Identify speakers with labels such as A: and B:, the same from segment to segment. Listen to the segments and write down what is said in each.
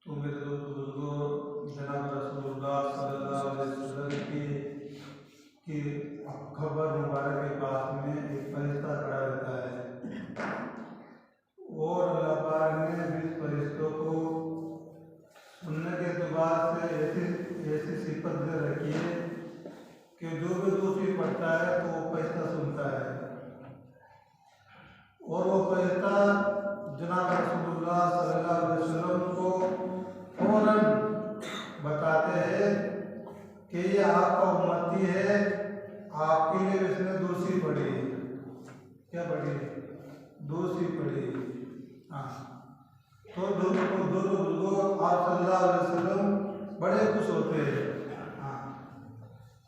A: तो मेरे दोस्त बुजुर्गों, जनाब रसूलुल्लाह सल्लल्लाहु अलैहि वसल्लम की खबर मुबारक के पास में एक फरिश्ता खड़ा रहता है और अल्लाह पाक ने इस फरिश्तों को सुनने के बाद से ऐसी सिफत दे रखी है कि जो भी दूसरी पढ़ता है तो वो फरिश्ता सुनता है। और वो फरिश्ता जनाब रसूलुल्लाह सल्लल्लाहु अलैहि वसल्लम को फौरन बताते हैं कि ये आपका उम्मती है, आपके लिए इसने दूसरी पढ़ी। क्या पढ़ी? दूसरी पढ़ी। हाँ, तो दो आप सल्लल्लाहु अलैहि वसल्लम बड़े खुश होते हैं। हाँ,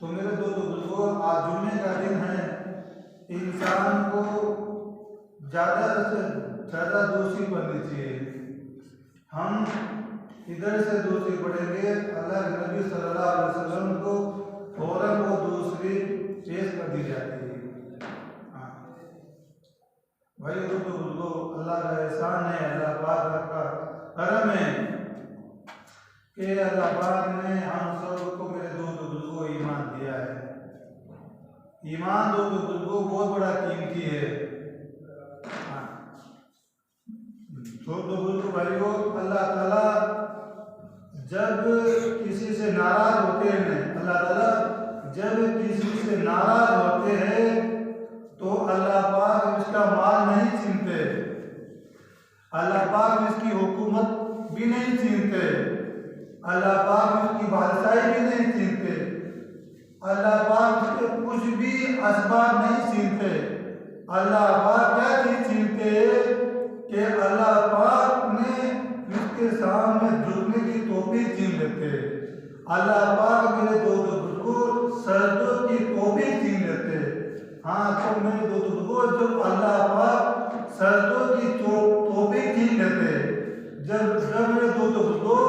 A: तो मेरे दो बुजुर्गों, आज जुम्मे का दिन है। इंसान को ज़्यादा से ज़्यादा दूसरी पढ़नी चाहिए। हम इधर से दूसरी पढ़ेंगे, अल्लाह के नबी सल्लल्लाहु अलैहि वसल्लम को फौरन वो दूसरी पेश कर दी जाती है। हाँ भाई, बुजुर्गों, अल्लाह का एहसान है, अल्लाह पाक का करम है कि अल्लाह पाक ने हम सबको, मेरे दो बुजुर्गों, ईमान दिया है। ईमान दो बुजुर्गों बहुत बड़ा कीमती है। तो बुजुर्ग भाइयों, अल्लाह ताला जब किसी से नाराज होते हैं, अल्लाह ताला जब किसी से नाराज होते हैं तो अल्लाह पाक इसका माल नहीं छीनते, अल्लाह पाक इसकी हुकूमत भी नहीं छीनते, अल्लाह पाक इसकी बादशाही भी नहीं छीनते, अल्लाह पाक इसके कुछ भी असबाब नहीं छीनते। अल्लाह पाक क्या चीज छीनते कि अल्लाह पाक ने इसके सामने झुकने की तौफीक छीन लेते। अल्लाह पाक मेरे दो बुजुर्गों सजदों की तौफीक छीन लेते। हाँ, तो मेरे दो बुजुर्गों, जब अल्लाह पाक सजदों की तौफीक छीन लेते, जब मेरे दो बुजुर्गों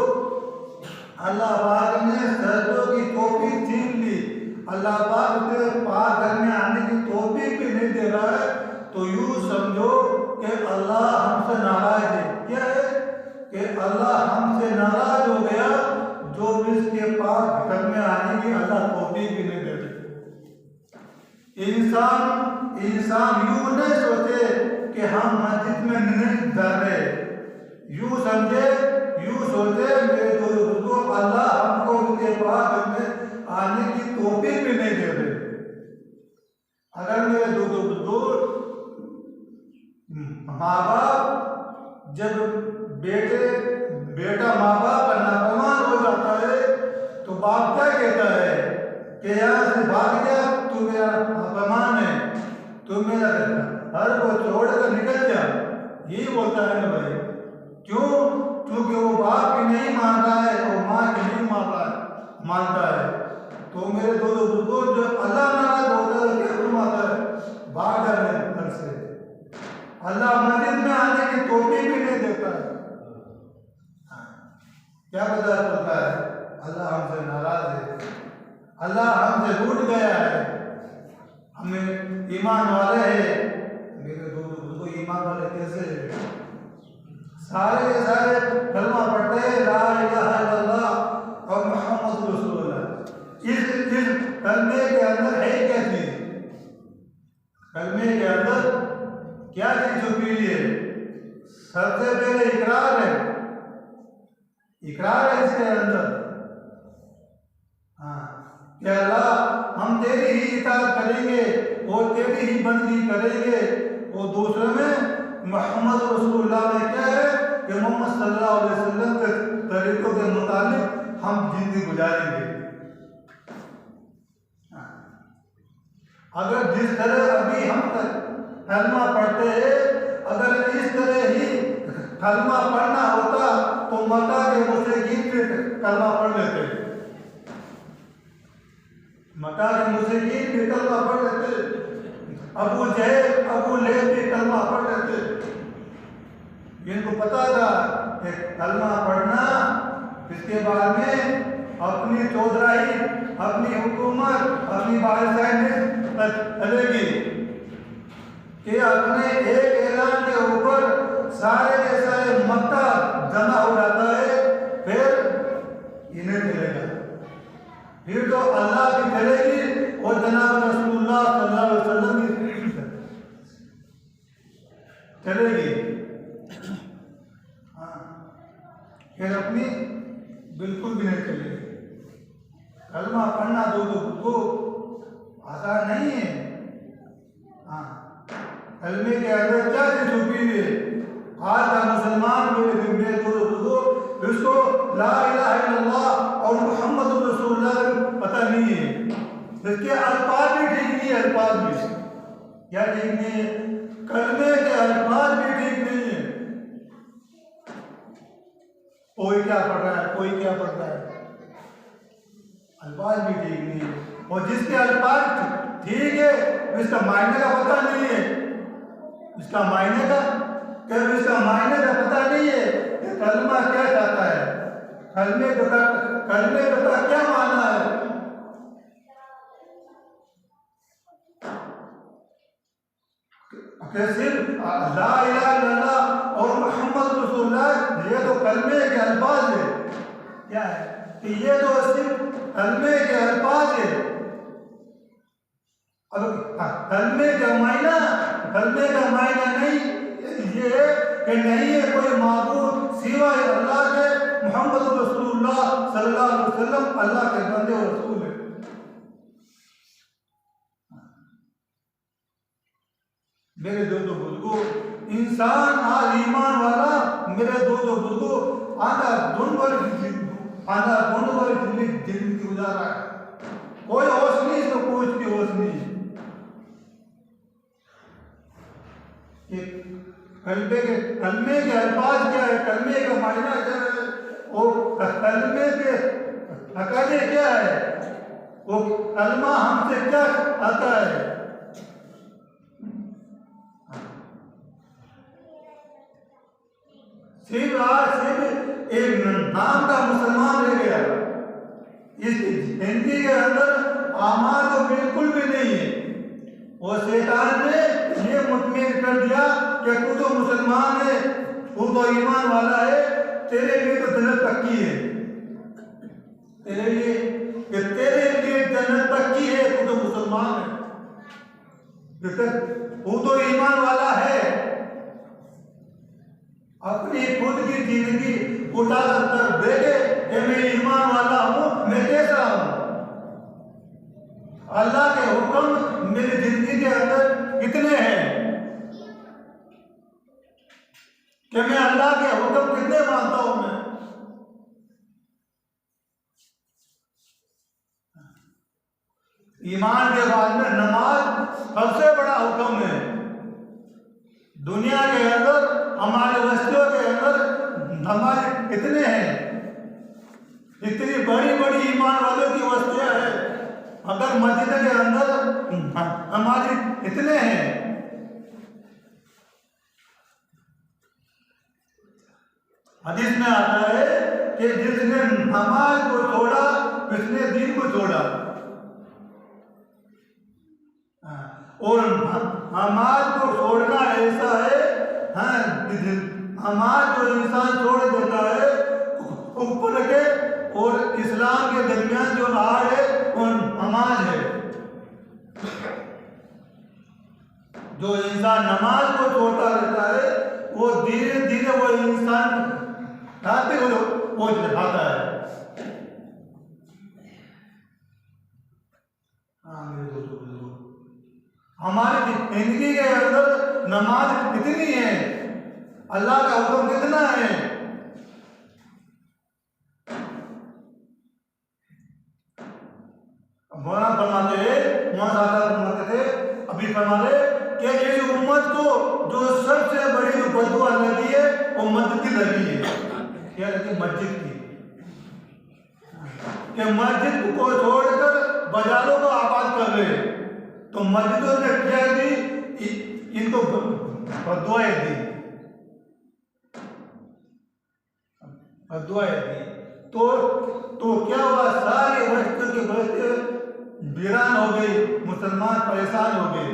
A: अल्लाह पाक ने सजदों की तौफीक छीन ली, अल्लाह पाक उसे पाक घर में आने की तौफीक भी नहीं दे रहा है, तो यूं समझो कि अल्लाह हमसे नाराज है। क्या है कि अल्लाह हमसे नाराज हो गया, जो इसके पास घर में आने की अल्लाह तौफीक भी नहीं दे रही। इंसान यूं नहीं सोचे कि हम मस्जिद में नहीं जा रहे, यूं समझे, यूं सोचे मेरे दोस्तों, अल्लाह हमको उसके पास घर में आने की तौफीक भी नहीं दे रहे। अगर मेरे दो माँ बाप, जब बेटा माँ बाप का नाफरमान हो जाता है तो बाप क्या कहता है कि यहाँ से भाग जा, तू मेरा नाफरमान है, तू मेरा हर को छोड़ कर निकल जा, यही बोलता है ना भाई। क्यों? क्योंकि वो बाप की नहीं मान रहा है, वो माँ की नहीं मानता है। तो मेरे दो बुजुर्गों, जब अल्लाह नाराज होता है क्या फरमाता है? भाग जा मेरे घर से। अल्लाह मस्जिद में आने की तौफीक भी नहीं देता है। क्या पता चलता है? अल्लाह हमसे नाराज है, अल्लाह हमसे रूठ गया है। हमें ईमान वाले हैं। मेरे दो बुजुर्गों, ईमान वाले कैसे है? सारे के सारे कलमा पढ़ते हैं, ला इलाहा इल्लल्लाह और मुहम्मद रसूलुल्लाह। इस कलमे के अंदर है क्या चीज? कलमे के अंदर क्या चीज छुपी हुई है? सबसे पहले इकरार है, इकरार है इसके अंदर। हाँ, कि अल्लाह हम तेरी ही इताअत करेंगे और तेरी ही बंदगी करेंगे। और दूसरे में मोहम्मद रसूलुल्लाह में क्या है कि मोहम्मद सल्लल्लाहु अलैहि वसल्लम के तरीकों के मुताबिक हम जिंदगी गुजारेंगे। अगर जिस तरह अभी हम कलमा पढ़ते हैं, अगर इस तरह ही कलमा पढ़ना होता तो मक्का के मुशरिकीन भी कलमा पढ़ लेते, मक्का के मुशरिकीन भी कलमा पढ़ लेते, अबू जहल अबू लहब भी कलमा पढ़ लेते। इनको पता था कि कलमा पढ़ना, इसके बाद में अपनी चौधराही, अपनी हुकूमत, अपनी बादशाही चलेगी कि अपने एक ऐलान के ऊपर सारे के सारे मक्का जमा हो जाता है फिर तो अल्लाह की चलेगी और जनाब रसूलुल्लाह सल्लल्लाहु अलैहि वसल्लम की चलेगी। हाँ, फिर अपनी बिल्कुल भी नहीं चलेगी। कलमा पढ़ना को आसान नहीं है। हाँ, कलमे के अंदर क्या चीज छुपी हुई है? आज का मुसलमान मेरे दोस्तों उसको ला इलाहा इल्लल्लाह और मोहम्मद रसूलुल्लाह पता नहीं है। इसके अल्फाज भी ठीक नहीं है, अल्फाज भी क्या ठीक नहीं है? कलमे के अल्फाज भी ठीक नहीं है। कोई क्या पढ़ रहा है, कोई क्या पढ़ रहा है, अल्फाज भी ठीक नहीं है। और जिसके अल्फाज ठीक है इसका मायने का पता नहीं है, इसका मायने का पता नहीं है कि कलमा क्या चाहता है, कलमे का क्या माना है। सिर्फ ला इलाहा इल्लल्लाह और मोहम्मद रसूलुल्लाह ये तो कलमे के अल्फाज है। क्या है कि ये तो सिर्फ कलमे के अल्फाज है। अब कलमे का मायना नहीं ये है कि नहीं है कोई माबूद सिवाय अल्लाह के, मोहम्मद रसूलुल्लाह सल्लल्लाहु अलैहि वसल्लम अल्लाह के बंदे और रसूल है। मेरे दोस्तों बुजुर्गों, इंसान आज ईमान वाला मेरे दोस्तों बुजुर्गों आधा धुंध वाली जिंदगी गुजार रहा है। कोई होश नहीं, इसको कुछ भी होश नहीं। कलमे के अल्फाज क्या है, कलमे का मायना क्या है, वो कलमे के अकादे क्या है, वो कलमा हमसे क्या आता है। सिर्फ एक नाम का मुसलमान रह गया। इस जिंदगी के अंदर आमाल तो बिल्कुल भी नहीं है। वो शैतान ने ये मुतमिन कर दिया कि तू तो मुसलमान है, तू तो ईमान वाला है, तेरे लिए तो जन्नत पक्की है, तेरे लिए जन्नत पक्की है, तू तो मुसलमान है, तू तो ईमान वाला है। अपनी खुद की जिंदगी उठा कर देखे कि मैं ईमान वाला हूं, मैं कैसा हूं। अल्लाह के हुक्म मेरी जिंदगी के अंदर कितने हैं, कि मैं अल्लाह के हुक्म कितने मानता हूं। मैं ईमान के बाद में नमाज सबसे बड़ा हुक्म है। दुनिया के अंदर हमारे वस्तुओं के अंदर नमाज कितने हैं, इतनी बड़ी बड़ी ईमान वालों की वस्तुएं हैं, अगर मस्जिद के अंदर हमारे इतने हैं। हदीस में आता है कि जिसने नमाज को छोड़ा उसने दीन को छोड़ा। और नमाज को छोड़ना ऐसा है, नमाज जो इंसान छोड़ देता है ऊपर के और इस्लाम के दरमियान जो आड़ है वो नमाज है। जो इंसान नमाज को छोड़ता रहता है वो धीरे धीरे वो इंसान खाते हुए वो खाता है। हाँ मेरे दोस्तों, हमारी जिंदगी के अंदर नमाज कितनी है, अल्लाह का हुक्म कितना है। मौलाना फरमाते थे अभी फरमाते कि इस उम्मत को जो सबसे बड़ी जो बददुआ लगी है वो मस्जिद की लगी है। क्या लगी? मस्जिद की। कि मस्जिद को छोड़कर बाजारों को आबाद कर रहे, तो मस्जिदों ने क्या दी, इनको बददुआएं दी, बददुआएं दी। तो क्या हुआ, सारे वस्तु के बस्ते वीरान हो गई, मुसलमान परेशान हो गए।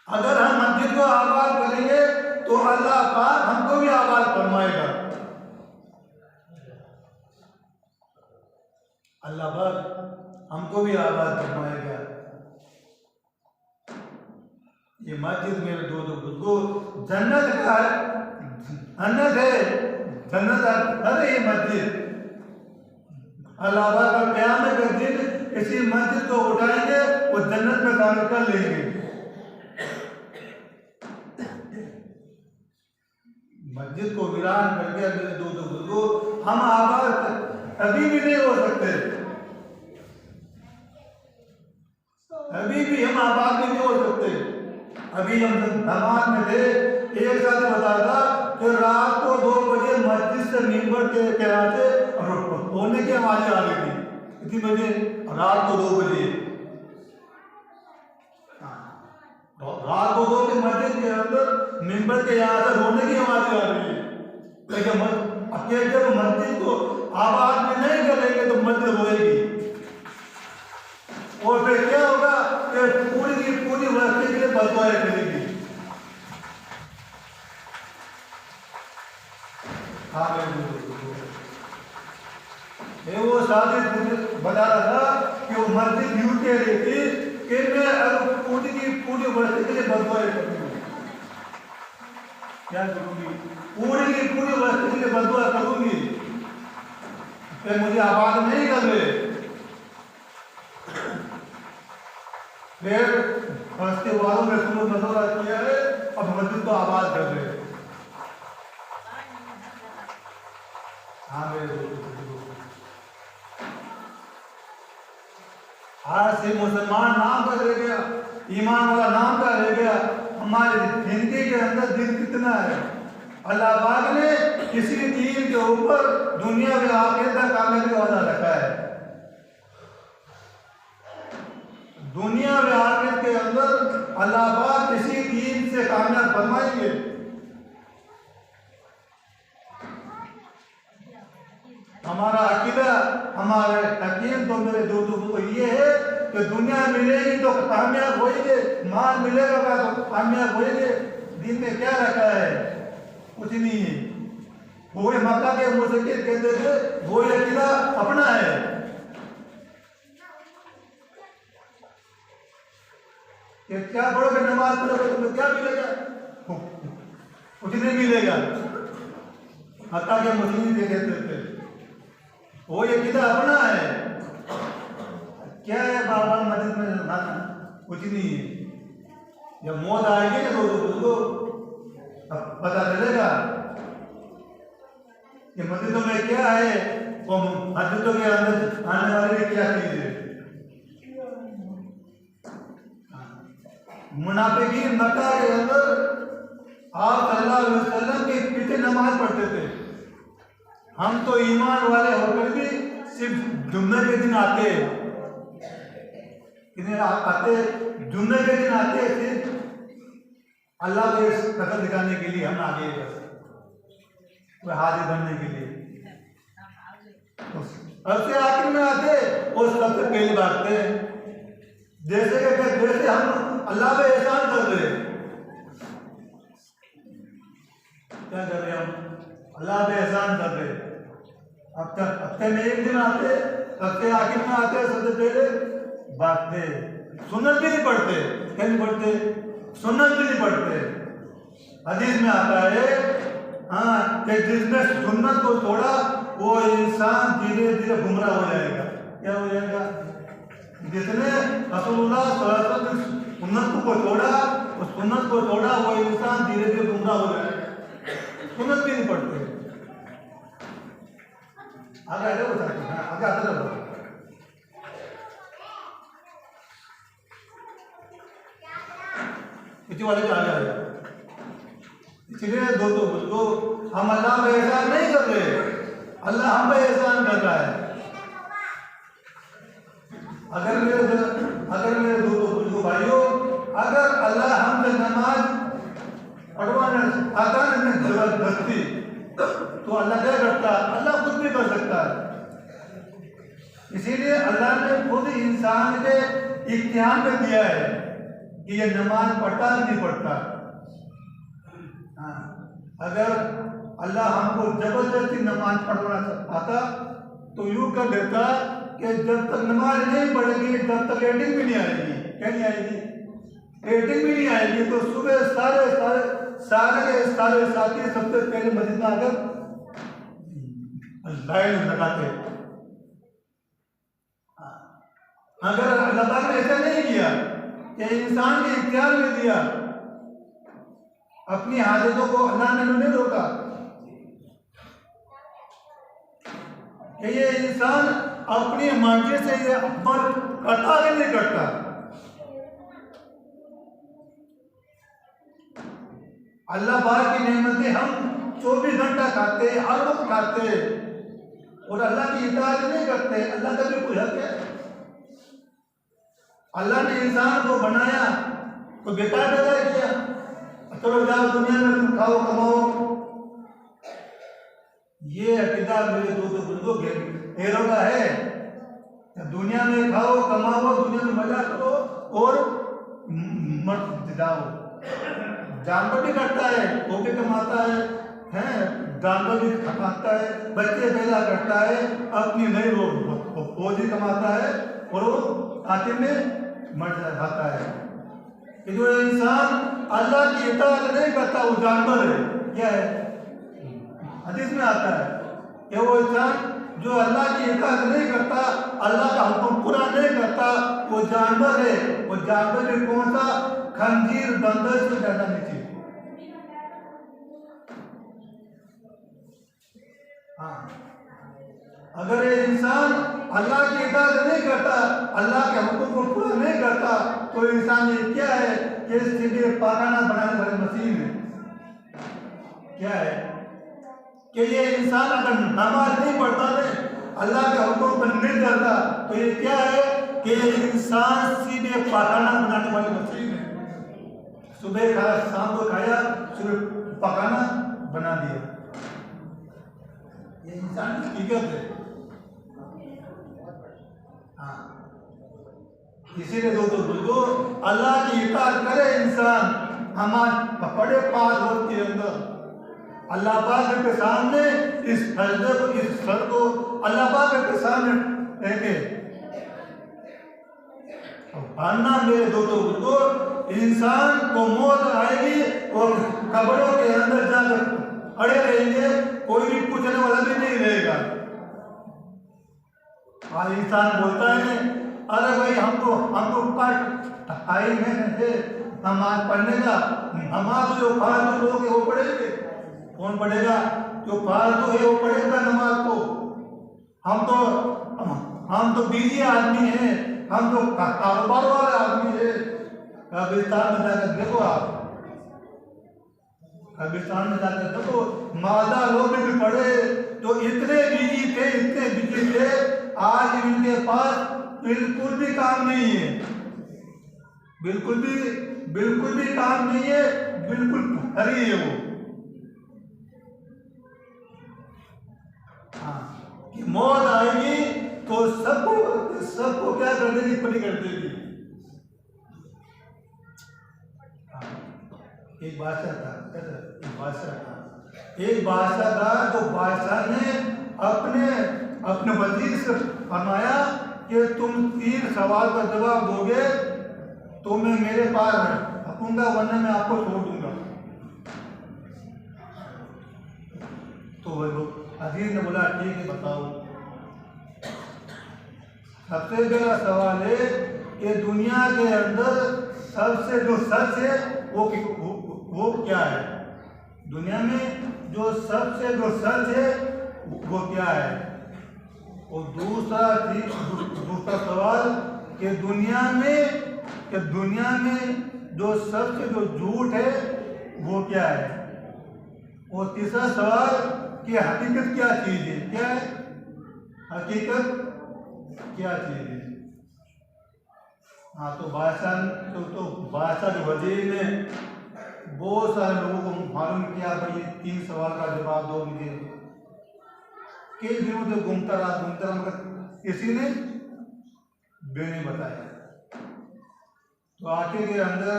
A: अगर हम मस्जिद को आबाद करेंगे तो अल्लाह पाक हमको भी आबाद फरमाएगा। अल्लाह पाक हमको भी आबाद फरमाएगा। ये मस्जिद मेरे दो बुजुर्गों जन्नत का जन्नत है, जन्नत अरे ये मस्जिद अल्लाह पाक का क़यामत के दिन इसी मस्जिद को उठाएंगे और जन्नत में शामिल कर लेंगे। मस्जिद को वीरान करके मेरे दो बुजुर्गों हम आबाद अभी भी नहीं हो सकते, अभी भी हम आबाद नहीं हो सकते। अभी हम नमाज में थे, एक साथ बता था कि रात को 2 बजे मस्जिद से मिंबर के यहाँ से होने की आवाज़ें आ रही थी। कितनी बजे? रात को 2 बजे। रात को 2 बजे मस्जिद के अंदर मिंबर के यहाँ से रोने की आवाज़ें आ रही है। लेकिन अकेले जब मस्जिद को आबाद में नहीं करेंगे तो मस्जिद रोएगी और फिर क्या होगा कि पूरी की पूरी वस्ती के लिए बददुआएं करेगी। वो साथी बता रहा था कि वो मस्जिद यूं कह रही थी कि मैं अब पूरी की पूरी वस्ती के लिए बददुआएं करूंगी। क्या करूंगी? पूरी की पूरी वस्ती के लिए बददुआ करूंगी कि मुझे आबाद नहीं कर रहे। फिर बस्ती वालों ने सुनो मशवरा किया है, अब मस्जिद को आबाद कर रहे। हाँ आज से मुसलमान नाम का रह गया, ईमान वाला नाम का रह गया। हमारे जिंदगी के अंदर दिल कितना है। अल्लाह पाक ने किसी दीन के ऊपर दुनिया में आखिरत का कामयाबी का वादा रखा है। दुनिया में आखिरत के अंदर अल्लाह पाक किसी दीन से कामयाब फरमाएंगे। हमारा अकीदा, हमारे यकीन तो मेरे दोस्तों को ये है कि दुनिया मिलेगी तो कामयाब होएंगे, माल मिलेगा तो कामयाब होएंगे। दिन में क्या रखा है? कुछ नहीं है। वो मक्का के मुशरिकीन कहते थे वो अकीदा अपना है। कि क्या पढ़ोगे, नमाज पढ़ोगे, तुम्हें क्या मिलेगा? कुछ नहीं मिलेगा। मक्का के मुशरिकीन कहते थे वो अकीदा अपना है। क्या है बाबा मस्जिद में जाना? कुछ नहीं है। जब मौत आएगी ना तो अब पता चलेगा कि मस्जिदों में क्या है, वो मस्जिदों के अंदर आने वाली क्या चीज है। मुनाफिकीन मक्का के अंदर आप सल्लल्लाहु अलैहि वसल्लम के पीछे नमाज पढ़ते थे। हम तो ईमान वाले होकर भी सिर्फ जुम्मे के दिन आते, आते जुम्मे के दिन आते सिर्फ अल्लाह को कसम दिखाने के लिए। हम आगे बस हाजिर बनने के लिए। सबसे आखिर में आते और सबसे पहले भागते हैं। जैसे हम अल्लाह पे एहसान कर रहे। क्या कर रहे हम? अल्लाह पे एहसान कर रहे। हफ्ते में एक दिन आते, सबसे आखिर में आते, सबसे पहले भागते। सुन्नत भी नहीं पढ़ते। क्या नहीं पढ़ते? सुन्नत भी नहीं पढ़ते। हदीस में आता है हाँ कि जिसने सुन्नत को छोड़ा वो इंसान धीरे धीरे गुमराह हो जाएगा। क्या हो जाएगा? जिसने रसूलुल्लाह सल्लल्लाहु अलैहि वसल्लम की सुन्नत को छोड़ा, उस सुन्नत को छोड़ा, वो इंसान धीरे धीरे गुमराह हो जाएगा। सुन्नत भी नहीं पढ़ते। आगे आगे हो सकते हैं, आगे आते रहो। पीछे वाले आगे आ जाए। इसलिए दोस्तों हम अल्लाह पे एहसान नहीं कर रहे, अल्लाह हम पे एहसान कर रहा है। अगर मेरे दोस्तों भाइयों, अगर अल्लाह हमसे नमाज पढ़वाना आता है जबरदस्ती तो अल्लाह क्या करता है? अल्लाह कुछ भी कर सकता है। इसीलिए अल्लाह ने खुद इंसान के इम्तिहान में दिया है कि ये नमाज पढ़ता कि नहीं पढ़ता। अगर अल्लाह हमको जबरदस्ती नमाज पढ़वाना आता तो यूं कर देता कि जब तक नमाज नहीं पढ़ेगी तब तक रेटिंग भी नहीं आएगी। क्या नहीं आएगी? रेटिंग भी नहीं आएगी। तो सुबह सारे साथी सबसे पहले मस्जिद में आकर लाइन लगाते। अगर अल्लाह ताला ने ऐसा नहीं किया कि इंसान के इख्तियार में दिया, अपनी हाजतों को अल्लाह ने नहीं रोका कि ये इंसान अपनी मर्जी से ये अमल करता ही नहीं करता। अल्लाह पाक की नेमतें हम 24 घंटा खाते, हर वक्त खाते और अल्लाह की इताअत नहीं करते। अल्लाह का भी कोई हक है? अल्लाह ने इंसान को बनाया तो बेकार पैदा किया, चलो जाओ दुनिया में तुम खाओ कमाओ। ये अकीदा मेरे दोस्तों ढेरों का है। दुनिया में खाओ कमाओ, दुनिया में मजा करो और मत जाओ। जानवर भी करता है, वो भी कमाता है, जानवर भी खाता है, बच्चे पैदा करता है, अपनी नई फौज भी कमाता है और वो आखिर में मर जाता है। कि जो इंसान अल्लाह की इताअत नहीं करता वो जानवर है। क्या है? हदीस में आता है कि वो इंसान जो अल्लाह की इताअत नहीं करता, अल्लाह का हुक्म पूरा नहीं करता, वो जानवर है। वो जानवर में कौन सा? खंजीर, बंदर से ज्यादा नीचे। हाँ, अगर ये इंसान अल्लाह की इताअत नहीं करता, अल्लाह के हुक्म को पूरा नहीं करता, तो इंसान ये क्या है कि सीधे पाखाना बनाने वाली मशीन है। क्या है कि ये इंसान अगर नमाज नहीं पढ़ता है, अल्लाह के हुक्म पर नहीं करता, तो ये क्या है कि ये इंसान सीधे पाखाना बनाने वाली मशीन है। सुबह खाया, शाम को खाया, सुबह पकाना बना दिया। ये इंसान की हकीकत है। हाँ, इसीलिए दोस्तों अल्लाह की इताअत करे इंसान। हमारे पड़े 5 वक्त के अंदर अल्लाह पाक के सामने इस सजदे को, इस सर को अल्लाह पाक के सामने रखे। अन्ना मेरे दोस्तों इंसान को मौत आएगी और कब्रों के अंदर जाकर अड़े रहेंगे, कोई भी पूछने वाला भी नहीं रहेगा। आज इंसान बोलता है अरे भाई हमको टाइम है नमाज पढ़ने का, नमाज जो फालतू लोग वो पढ़ेंगे। कौन पढ़ेगा? जो फालतू है वो पढ़ेगा नमाज को। हम तो बिजी आदमी हैं, हम तो कारोबार वाले आदमी है। कब्रिस्तान में जाकर देखो, आप कब्रिस्तान में जाकर देखो, मादा लोग भी पढ़े तो इतने बिजी थे, आज इनके पास बिल्कुल भी काम नहीं है। बिल्कुल भी काम नहीं है, बिल्कुल हरी है वो। हाँ, कि मौत आएगी तो सबको क्या कर देगी? पड़ी कर देगी। एक बादशाह था जो बादशाह ने अपने वजीर से फरमाया कि तुम 3 सवाल का जवाब दोगे तो मैं मेरे पास रखूंगा, वरना मैं आपको छोड़ दूंगा। तो वो अजीज ने बोला ठीक है बताओ। सबसे पहला सवाल है कि दुनिया के अंदर सबसे जो सच है वो क्या है? दुनिया में जो सबसे जो सच है वो क्या है? और दूसरा सवाल कि दुनिया में जो सबसे जो झूठ है वो क्या है? और तीसरा सवाल कि हकीकत क्या चीज है? क्या है हकीकत? क्या चीज है? हाँ, तो बादशाह के वजीर ने बहुत सारे लोगों को मालूम किया भाई ये 3 सवाल का जवाब दो मुझे। कई दिनों से घूमता रहा मगर किसी ने भी नहीं बताया। तो आखिर के अंदर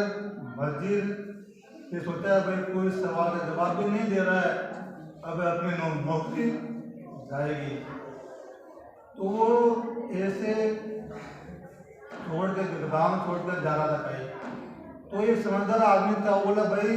A: वजीर ये सोचा है भाई कोई सवाल का जवाब भी नहीं दे रहा है, अब अपनी नौकरी जाएगी। तो वो ऐसे छोड़ के गाँव छोड़ कर जा रहा था कहीं। तो एक समझदार आदमी था, बोला भाई